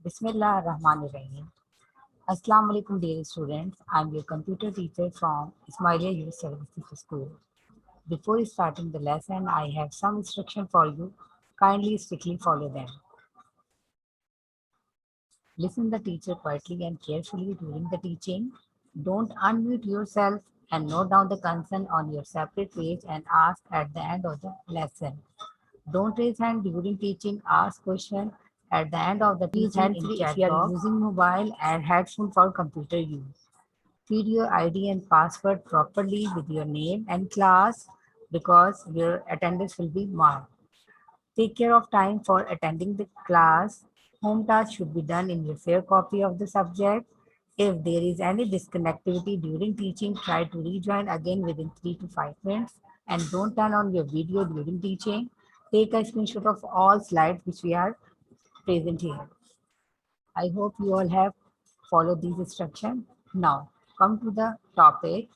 Bismillah ar-Rahman ar-Rahim. Assalamu alaikum dear students. I am your computer teacher from Ismailia Youth Services School. Before starting the lesson, I have some instruction for you. Kindly strictly follow them. Listen the teacher quietly and carefully during the teaching. Don't unmute yourself and note down the concern on your separate page and ask at the end of the lesson. Don't raise hand during teaching. Ask question at the end of the teaching hand free if you are using mobile and headphone for computer use. Feed your ID and password properly with your name and class because your attendance will be marked. Take care of time for attending the class. Home task should be done in your fair copy of the subject. If there is any disconnectivity during teaching, try to rejoin again within 3 to 5 minutes and don't turn on your video during teaching. Take a screenshot of all slides which we are present here. I hope you all have followed these instructions. Now, come to the topic.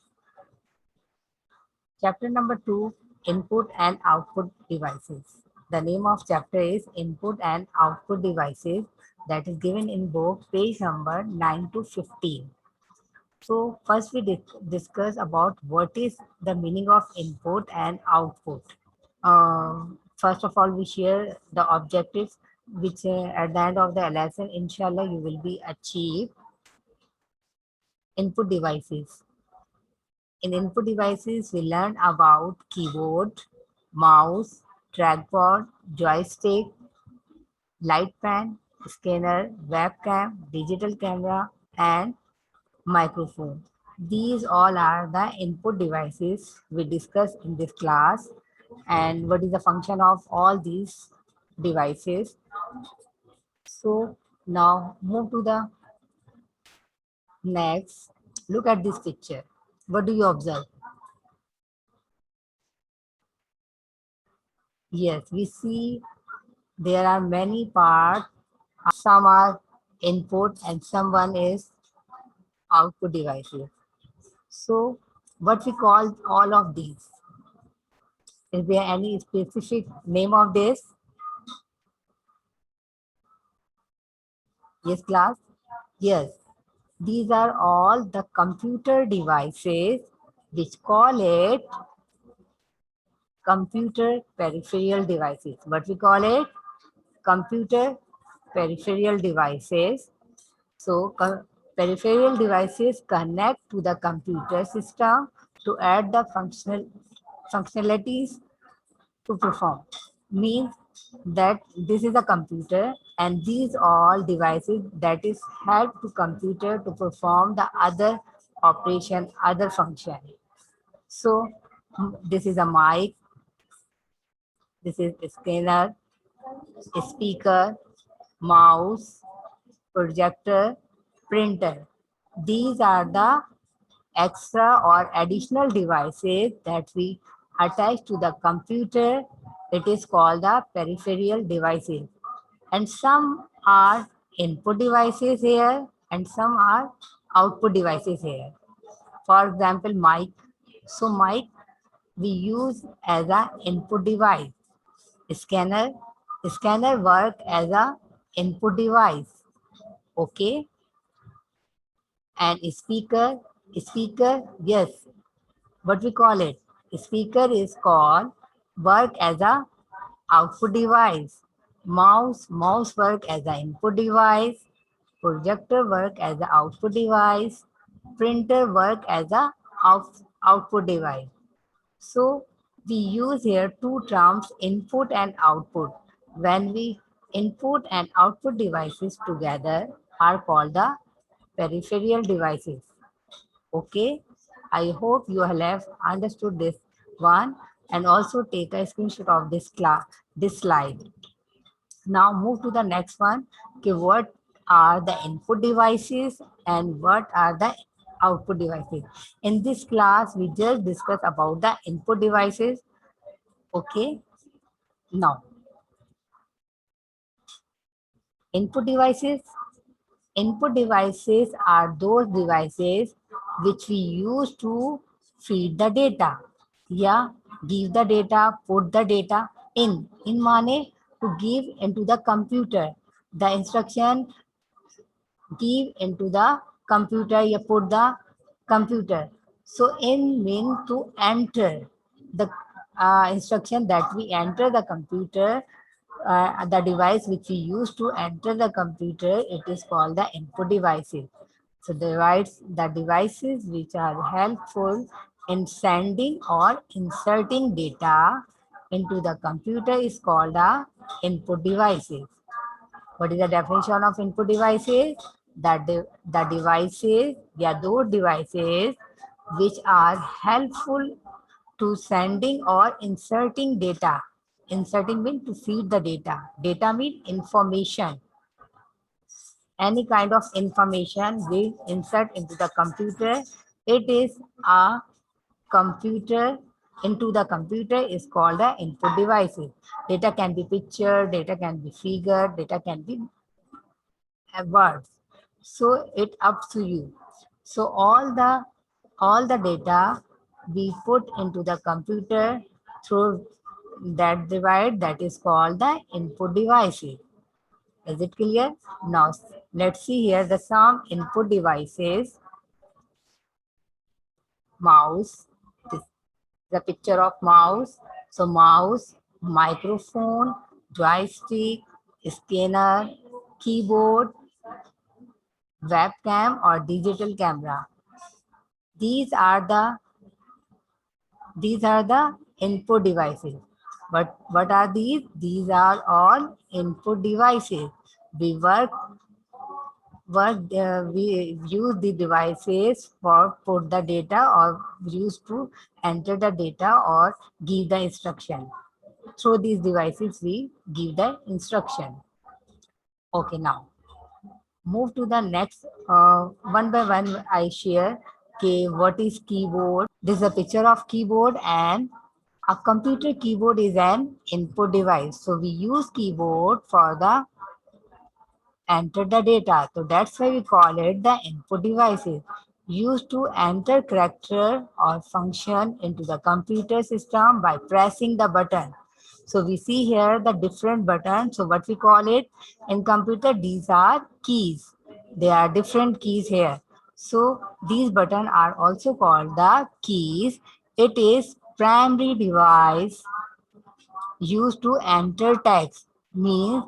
Chapter number 2, Input and Output Devices. The name of chapter is Input and Output Devices, that is given in book page number 9 to 15. So first we discuss about what is the meaning of input and output. First of all, we share the objectives which at the end of the lesson, inshallah, you will be achieve. Input devices. In input devices, we learn about keyboard, mouse, trackball, joystick, light pan, scanner, webcam, digital camera, and microphone. These all are the input devices we discuss in this class and what is the function of all these devices. So now move to the next. Look at this picture. What do you observe? Yes, we see there are many parts. Some are input and someone is output devices. So what we call all of these? Is there any specific name of this? Yes, class? Yes. These are all the computer devices which call it computer peripheral devices. What we call it? Computer peripheral devices. So peripheral devices connect to the computer system to add the functionalities to perform. Means that this is a computer and these all devices that is help to computer to perform the other operation, other function. So this is a mic, this is a scanner, a speaker, mouse, projector, printer. These are the extra or additional devices that we attach to the computer. It is called the peripheral devices. And some are input devices here and some are output devices here. For example, mic. So mic we use as an input device. Scanner, scanner work as a input device. Okay. And speaker, yes, what we call it? Speaker is called work as a output device. Mouse work as an input device. Projector work as an output device. Printer work as a output device. So we use here two terms, input and output. When we input and output devices together are called the peripheral devices. Okay, I hope you have understood this one and also take a screenshot of this slide. Now move to the next one. Okay, what are the input devices and what are the output devices? In this class, we just discussed about the input devices. Okay, now input devices. Input devices are those devices which we use to feed the data. Yeah, give the data, put the data in. In mane to give into the computer. The instruction give into the computer, you put the computer. So in mean to enter the instruction that we enter the computer, the device which we use to enter the computer, it is called the input devices. So the devices which are helpful in sending or inserting data into the computer is called the input devices. What is the definition of input devices? The devices, they are those devices which are helpful to sending or inserting data. Inserting means to feed the data. Data means information. Any kind of information we insert into the computer, it is a computer. Into the computer is called the input devices. Data can be picture, data can be figure, data can be words. So it up to you. So all the data we put into the computer through that device, that is called the input devices. Is it clear? Now let's see here the some input devices. Mouse. This is a picture of mouse. So mouse, microphone, joystick, scanner, keyboard, webcam or digital camera. These are the input devices. But what are these? These are all input devices. We we use the devices for put the data or use to enter the data or give the instruction. Through these devices, we give the instruction. Okay, now move to the next. One by one, I share. Okay, what is keyboard? This is a picture of keyboard, and a computer keyboard is an input device. So we use keyboard for the enter the data. So that's why we call it the input devices. Used to enter character or function into the computer system by pressing the button. So we see here the different buttons. So what we call it in computer, these are keys. There are different keys here. So these buttons are also called the keys. It is primary device used to enter text. Means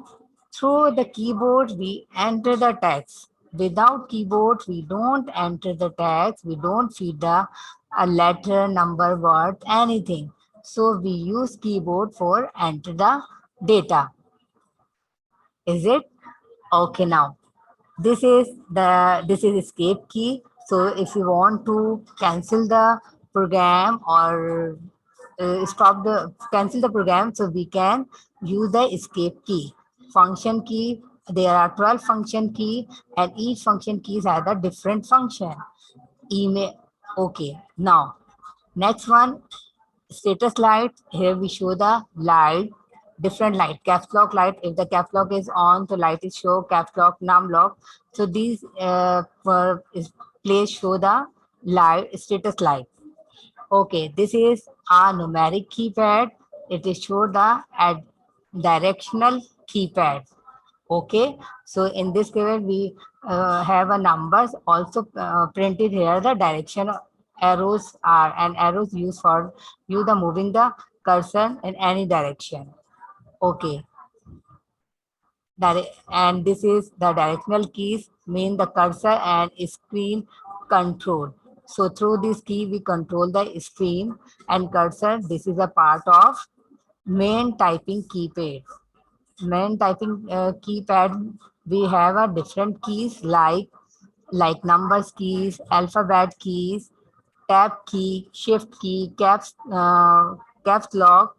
through the keyboard we enter the text. Without keyboard we don't enter the text. We don't feed the a letter, number, word, anything. So we use keyboard for enter the data. Is it? Okay, now this is escape key. So if you want to cancel the program or stop the cancel the program, so we can use the escape key. Function key, there are 12 function key, and each function keys has a different function. Email. Okay, now next one, status light. Here we show the light, different light. Caps lock light, if the caps lock is on, so light is show. Caps lock, num lock, so these is place show the light, status light. Okay, this is a numeric keypad. It is show the directional keypad. Okay, so in this case we have a numbers also printed here. The direction arrows are, and arrows used for you the moving the cursor in any direction. Okay, and this is the directional keys mean the cursor and screen control. So through this key we control the screen and cursor. This is a part of main typing keypad. Main typing keypad, we have a different keys like numbers keys, alphabet keys, tab key, shift key, caps lock,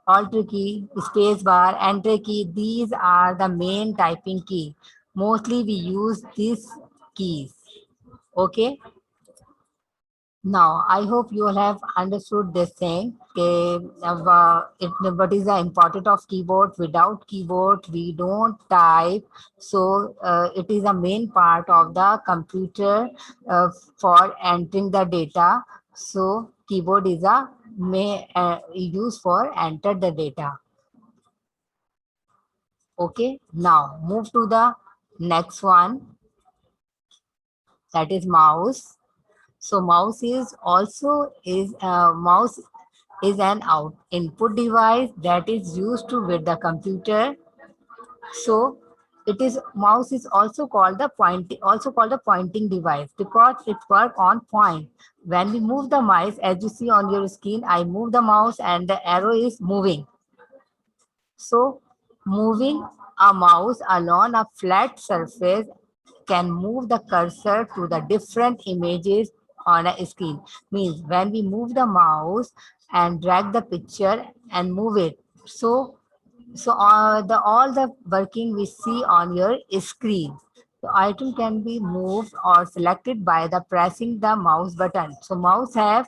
alter key, space bar, enter key. These are the main typing key. Mostly we use these keys. Okay. Now, I hope you all have understood this thing. What is the importance of keyboard? Without keyboard, we don't type. So, it is a main part of the computer for entering the data. So, keyboard is a may use for enter the data. Okay. Now, move to the next one. that is mouse. So mouse is an out input device that is used to with the computer. So it is mouse is also called the pointing device because it work on point. When we move the mouse, as you see on your screen, I move the mouse and the arrow is moving. So moving a mouse along a flat surface can move the cursor to the different images on a screen. Means when we move the mouse and drag the picture and move it. So all the working we see on your screen. The item can be moved or selected by the pressing the mouse button. So mouse have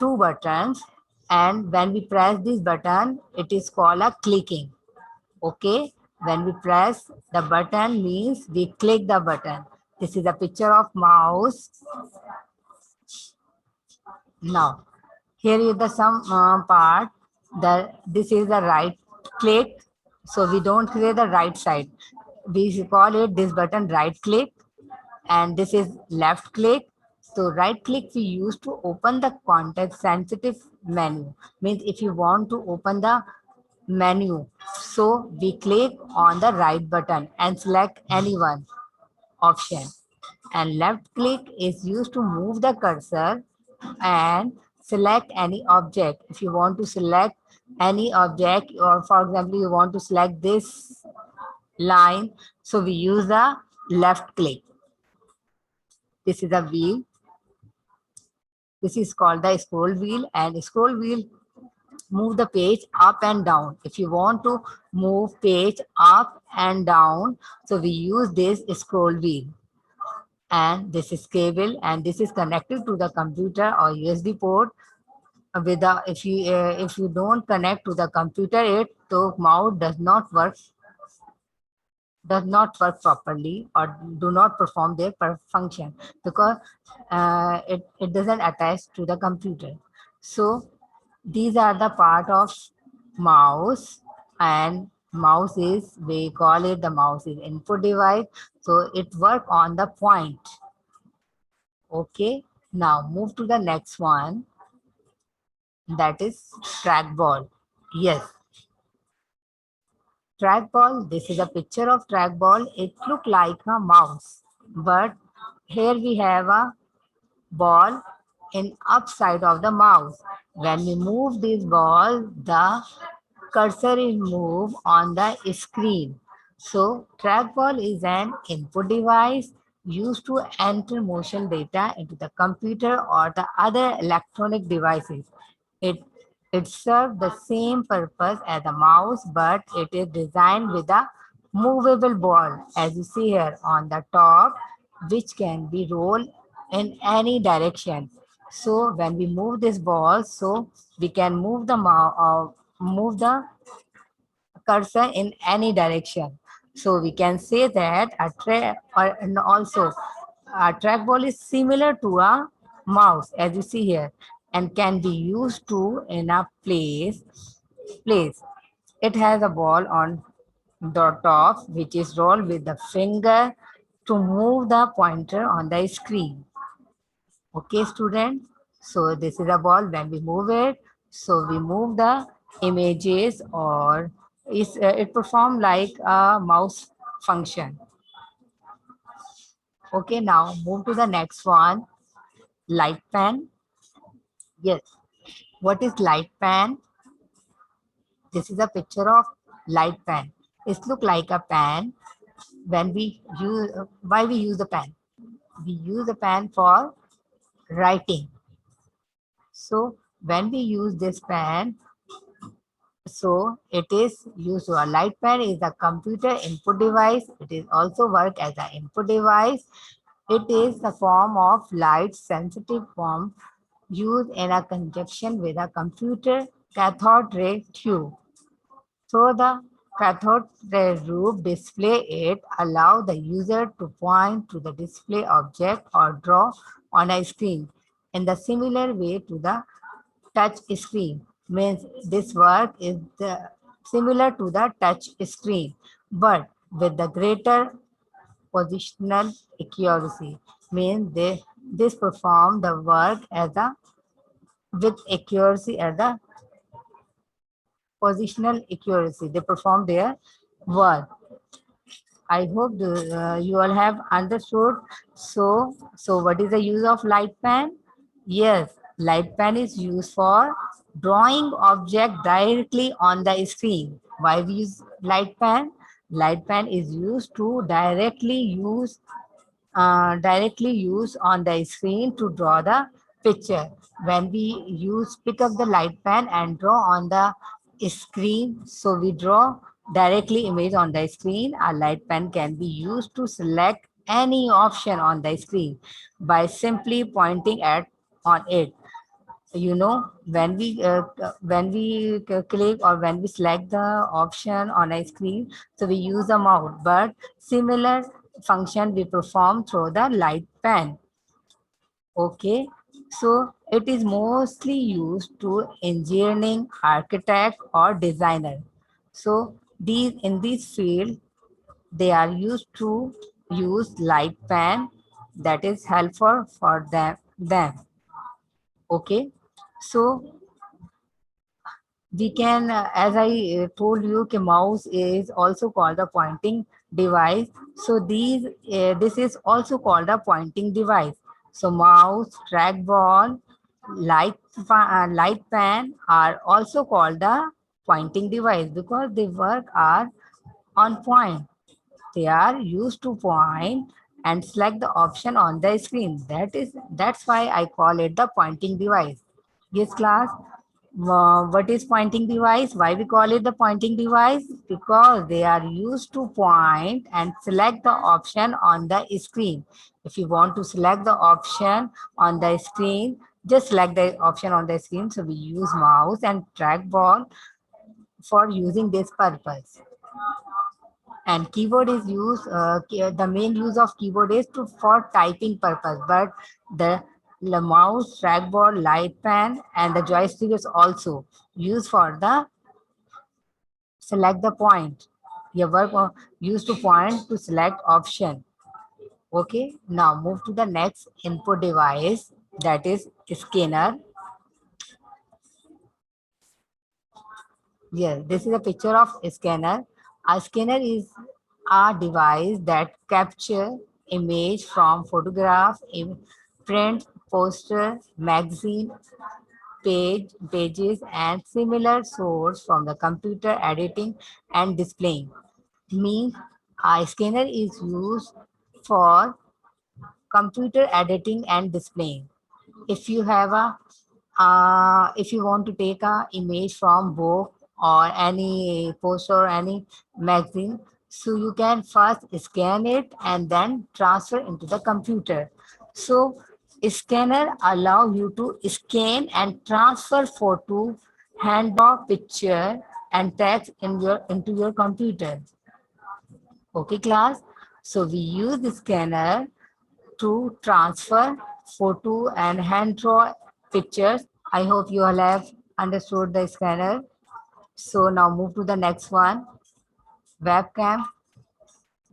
two buttons, and when we press this button, it is called a clicking. Okay, when we press the button means we click the button. This is a picture of mouse. Now here is the some part that this is the right click. So we don't create the right side. We call it this button right click, and this is left click. So right click we use to open the context sensitive menu. Means if you want to open the menu, so we click on the right button and select any one option. And left click is used to move the cursor and select any object. If you want to select any object, or for example you want to select this line, so we use the left click. This is a wheel. This is called the scroll wheel, and scroll wheel move the page up and down. If you want to move page up and down, so we use this scroll wheel. And this is cable, and this is connected to the computer or USB port. With the if you don't connect to the computer, it the mouse does not work properly or do not perform their function because it doesn't attach to the computer. So these are the part of mouse, and mouse is, we call it the mouse is input device. So it work on the point. Okay, now move to the next one, that is trackball. Yes, trackball. This is a picture of trackball. It look like a mouse, but here we have a ball in upside of the mouse. When we move this ball, the cursor is moved on the screen. So trackball is an input device used to enter motion data into the computer or the other electronic devices. It it serves the same purpose as a mouse, but it is designed with a movable ball, as you see here on the top, which can be rolled in any direction. So when we move this ball, so we can move the cursor in any direction. So we can say that a track, or and also a trackball is similar to a mouse, as you see here, and can be used to in a place. It has a ball on the top, which is rolled with the finger to move the pointer on the screen. Okay, student. So this is a ball. When we move it, so we move the images, or it perform like a mouse function. Okay, now move to the next one. Light pen. Yes. What is light pen? This is a picture of light pen. It look like a pen. When we use, why we use the pen? We use the pen for writing. So when we use this pen, so it is used to, a light pen is a computer input device. It is also work as an input device. It is the form of light sensitive form used in a conjunction with a computer cathode ray tube. So the cathode ray tube display it allow the user to point to the display object or draw on a screen in the similar way to the touch screen. Means this work is similar to the touch screen, but with the greater positional accuracy. Means this perform the work as a with accuracy as a positional accuracy. They perform their work. I hope you all have understood. So what is the use of light pen? Yes, light pen is used for drawing object directly on the screen. Why we use light pen? Light pen is used to directly use on the screen to draw the picture. When we use pick up the light pen and draw on the screen, so we draw directly image on the screen. A light pen can be used to select any option on the screen by simply pointing at on it. You know, when we click or when we select the option on a screen, so we use a mouse, but similar function we perform through the light pen. Okay, so it is mostly used to engineering, architect or designer. So these in this field they are used to use light pen, that is helpful for them. Okay, so we can as I told you, mouse is also called a pointing device. So this is also called a pointing device. So mouse, trackball, light pen are also called the pointing device because they work are on point. They are used to point and select the option on the screen. That's why I call it the pointing device. Yes, class. What is pointing device? Why we call it the pointing device? Because they are used to point and select the option on the screen. If you want to select the option on the screen, just select the option on the screen. So we use mouse and trackball for using this purpose. And keyboard is used, the main use of keyboard is for typing purpose, but the mouse, trackball, light pen and the joystick is also used for the select the point. Your work used to point to select option. Okay, now move to the next input device, that is scanner. Yes, this is a picture of a scanner. A scanner is a device that capture image from photograph, print, poster, magazine, pages, and similar source from the computer editing and displaying. Means a scanner is used for computer editing and displaying. If you have a if you want to take a image from book or any poster or any magazine, so you can first scan it and then transfer into the computer. So scanner allow you to scan and transfer photo, hand draw picture and text into your computer. Okay, class. So we use the scanner to transfer photo and hand draw pictures. I hope you all have understood the scanner. So now move to the next one, webcam.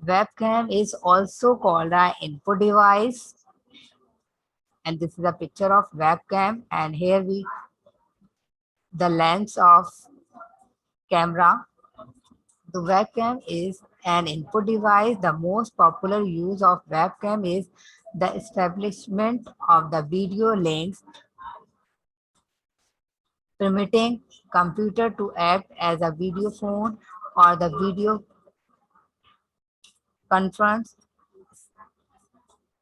Webcam is also called an input device. And this is a picture of webcam. And here the lens of camera. The webcam is an input device. The most popular use of webcam is the establishment of the video links, permitting computer to act as a video phone or the video conference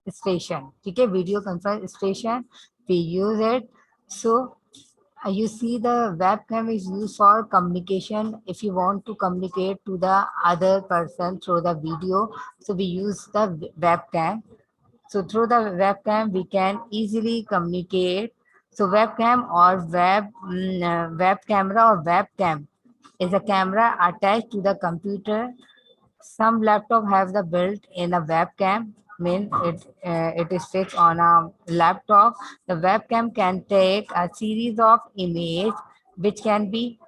station. Okay, video conference station, we use it. So you see the webcam is used for communication. If you want to communicate to the other person through the video, so we use the webcam. So through the webcam, we can easily communicate. So webcam or web camera or webcam is a camera attached to the computer. Some laptop have the built-in a webcam. Mean it is fixed on a laptop. The webcam can take a series of images which can be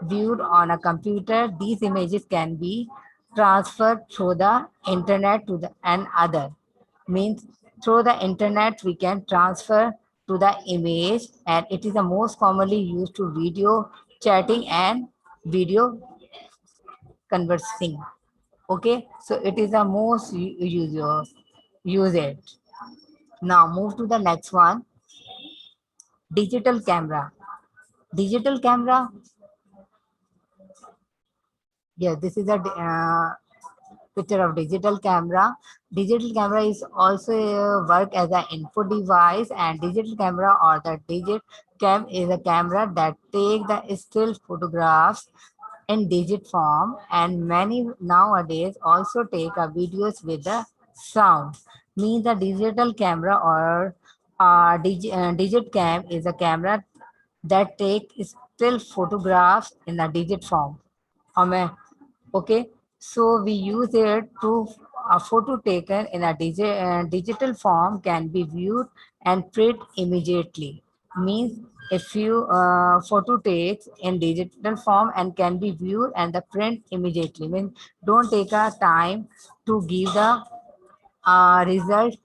viewed on a computer. These images can be transfer through the internet to the and other. Means through the internet we can transfer to the image, and it is the most commonly used to video chatting and video conversing. Okay, so it is the most use it. Now move to the next one, digital camera. Digital camera, yeah, this is a picture of digital camera. Digital camera is also work as an input device, and digital camera or the digit cam is a camera that take the still photographs in digit form, and many nowadays also take a videos with the sound. Means the digital camera or digit cam is a camera that take still photographs in a digit form. हमें okay, so we use it to a photo taken in a digital form can be viewed and print immediately. Means if you photo takes in digital form and can be viewed and the print immediately, means don't take a time to give the result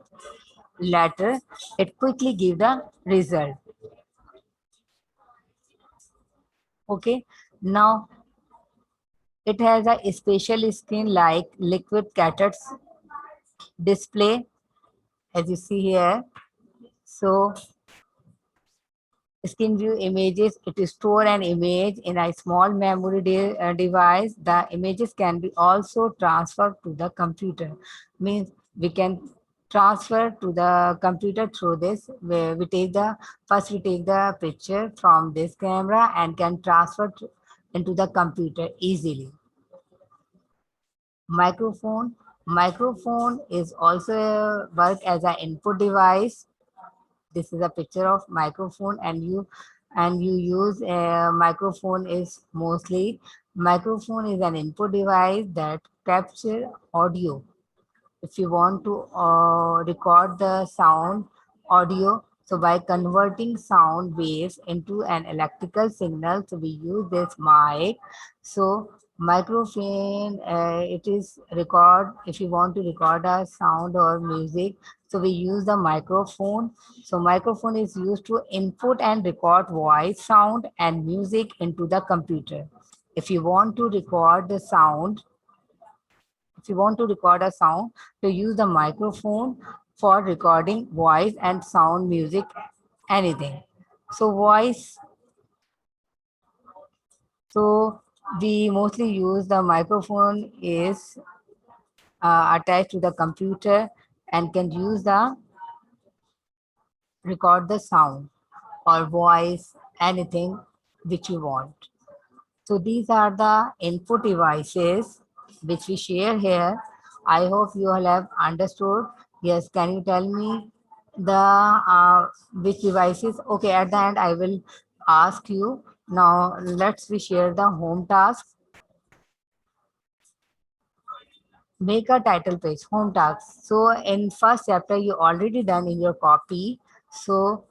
later, it quickly give the result. Okay, now it has a special screen like liquid catheters display, as you see here. So screen view images, it store an image in a small memory device. The images can be also transferred to the computer. Means we can transfer to the computer through this, where we take the first we take the picture from this camera and can transfer into the computer easily. Microphone. Microphone is also work as an input device. This is a picture of microphone, and you use a microphone is mostly microphone is an input device that capture audio. If you want to record the sound audio, so by converting sound waves into an electrical signal, so we use this mic. So microphone, it is record, if you want to record a sound or music, so we use the microphone. So microphone is used to input and record voice, sound and music into the computer. If you want to record the sound, if you want to record a sound, to use the microphone for recording voice and sound, music, anything. So voice, so we mostly use the microphone is attached to the computer and can use the record the sound or voice, anything which you want. So these are the input devices which we share here. I hope you all have understood. Yes, can you tell me the which devices? Okay, at the end I will ask you. Now let's we share the home task. Make a title page, home task. So in first chapter you already done in your copy. So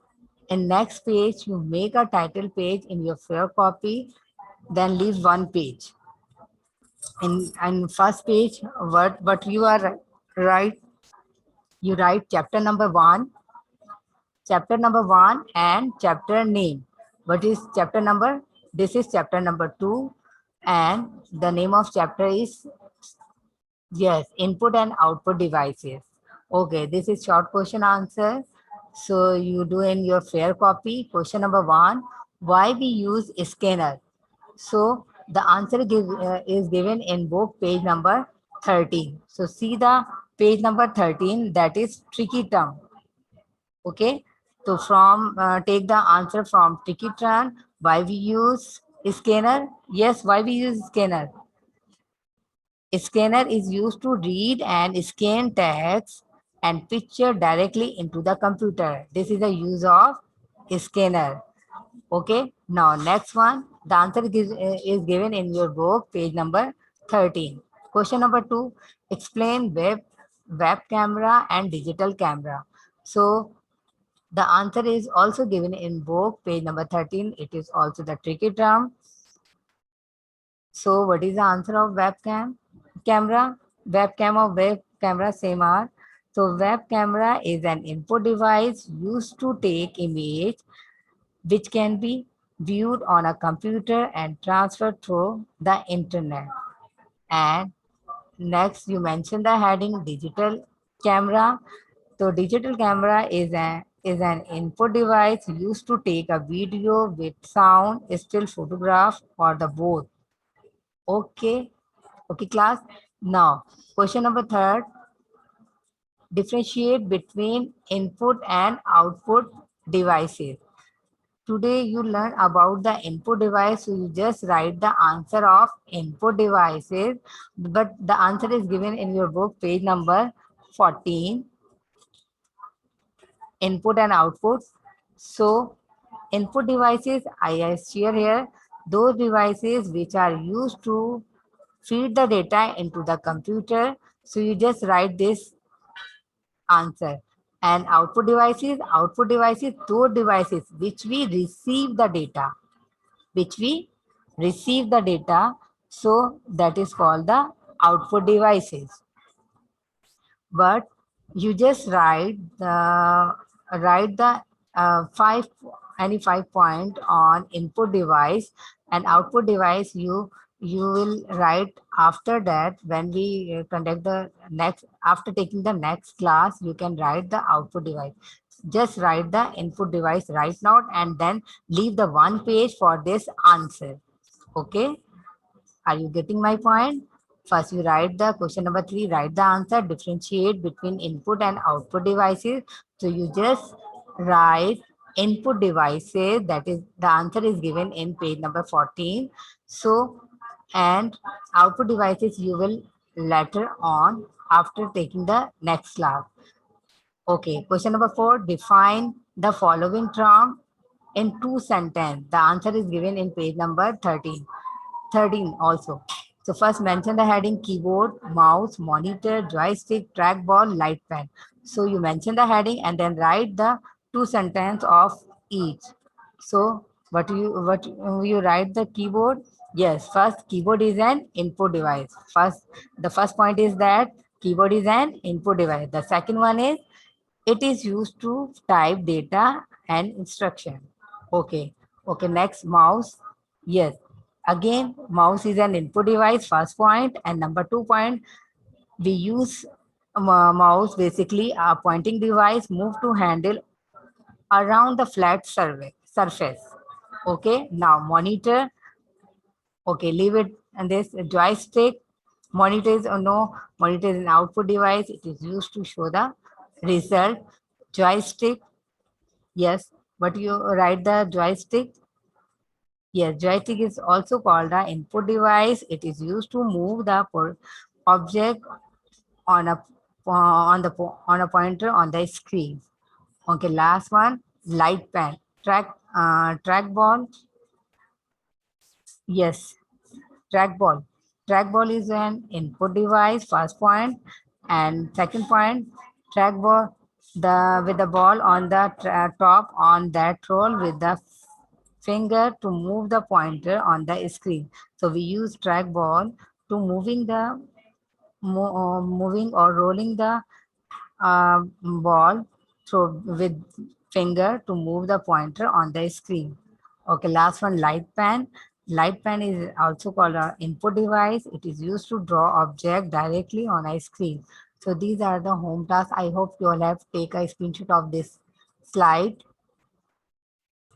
in next page you make a title page in your fair copy, then leave one page. In first page, what you are right, you write chapter number one and chapter name. What is chapter number? This is chapter number 2, and the name of chapter is, yes, input and output devices. Okay, this is short question answer. So you do in your fair copy. Question number 1, why we use scanner? So the answer is given in book page number 13. So see the page number 13, that is tricky term. Okay. So from take the answer from tricky term. Why we use scanner? Yes, why we use scanner? Scanner is used to read and scan text and picture directly into the computer. This is the use of scanner. Okay, now next one, the answer is given in your book, page number 13. Question number 2, explain web camera and digital camera. So the answer is also given in book, page number 13. It is also the tricky term. So what is the answer of webcam? camera, webcam or web camera same are. So web camera is an input device used to take image which can be viewed on a computer and transferred through the internet. And next, you mentioned the heading digital camera. So digital camera is an input device used to take a video with sound, still photograph, or the both. Okay, okay, class. Now, question number third: differentiate between input and output devices. Today you learn about the input device, so you just write the answer of input devices, but the answer is given in your book, page number 14, input and output. So input devices, I share here, those devices which are used to feed the data into the computer. So you just write this answer. And output devices, those devices which we receive the data, which we receive the data. So that is called the output devices. But you just write the five any 5 point on input device, and output device you will write after that. When we conduct the next, after taking the next class, you can write the output device. Just write the input device right now and then leave the one page for this answer. Okay, are you getting my point? First, you write the question number 3, write the answer, differentiate between input and output devices. So you just write input devices, that is the answer is given in page number 14. So, and output devices you will later on after taking the next class. Okay, question number 4, define the following term in two sentences. The answer is given in page number 13 also. So first mention the heading keyboard, mouse, monitor, joystick, trackball, light pen. So you mention the heading and then write the two sentence of each. So what you write the keyboard? Yes, first keyboard is an input device. The first point is that keyboard is an input device. The second one is it is used to type data and instruction. Okay. Okay. Next, mouse. Yes. Again, mouse is an input device, first point. And number 2 point, we use mouse, basically a pointing device, move to handle around the flat surface. Okay. Now, monitor. Okay. Leave it. And this joystick. Monitor is, no, monitor is an output device. It is used to show the result. Joystick. Yes, but you write the joystick. Yes, joystick is also called the input device. It is used to move the object on a pointer on the screen. Okay, last one, light pen, trackball. Yes, trackball. Trackball is an input device. First point, and second point, trackball. The with the ball on the top on that roll with the finger to move the pointer on the screen. So we use trackball to moving or rolling the ball through with finger to move the pointer on the screen. Okay, last one, light pen. Light pen is also called an input device. It is used to draw object directly on a screen. So these are the home tasks. I hope you all have take a screenshot of this slide.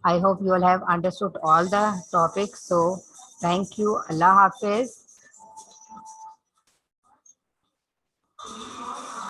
I hope you all have understood all the topics. So thank you. Allah Hafiz.